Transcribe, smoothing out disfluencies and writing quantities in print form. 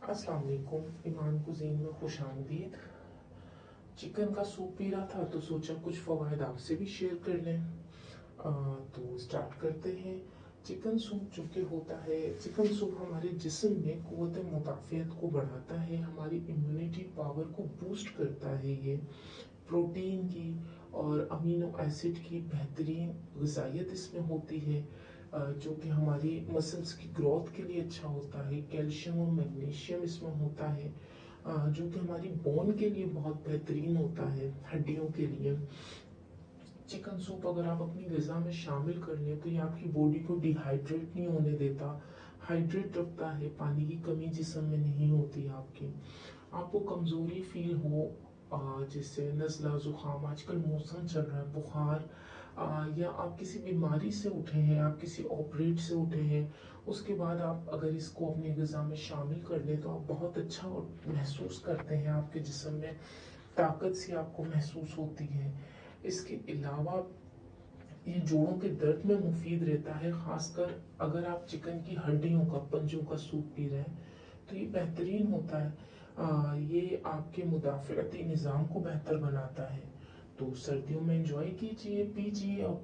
अस्सलाम वालेकुम। ईमान कुज़ीन में खुशामदीद। चिकन का सूप पी रहा था तो सोचा कुछ फ़वाइद आपसे भी शेयर कर लें। तो स्टार्ट करते हैं। चिकन सूप जो कि होता है, चिकन सूप हमारे जिस्म में क़ुव्वत मुदाफ़ियत को बढ़ाता है, हमारी इम्यूनिटी पावर को बूस्ट करता है। ये प्रोटीन की और अमीनो एसिड की बेहतरीन ग़िज़ाइयत इसमें होती है, जो कि हमारी मसल्स की ग्रोथ के लिए अच्छा होता है। कैल्शियम और मैग्नीशियम इसमें होता है, जो कि हमारी बोन के लिए बहुत बेहतरीन होता है, हड्डियों के लिए। चिकन सूप अगर आप अपनी ग़िज़ा में शामिल कर लें तो ये आपकी बॉडी को डिहाइड्रेट नहीं होने देता, हाइड्रेट रखता है, पानी की कमी जिस्म में नहीं होती आपकी। आपको कमज़ोरी फील हो, जैसे नज़ला ज़ुकाम, आजकल मौसम चल रहा है, बुखार, या आप किसी बीमारी से उठे हैं, आप किसी ऑपरेट से उठे हैं, उसके बाद आप अगर इसको अपनी ग़िज़ा में शामिल कर लें तो आप बहुत अच्छा महसूस करते हैं, आपके जिस्म में ताकत सी आपको महसूस होती है। इसके अलावा ये जोड़ों के दर्द में मुफीद रहता है, ख़ासकर अगर आप चिकन की हड्डियों का, पंजों का सूप पी रहे हैं तो ये बेहतरीन होता है। ये आपके मुदाफ़िअती निज़ाम को बेहतर बनाता है। तो सर्दियों में एंजॉय कीजिए, पीजिए और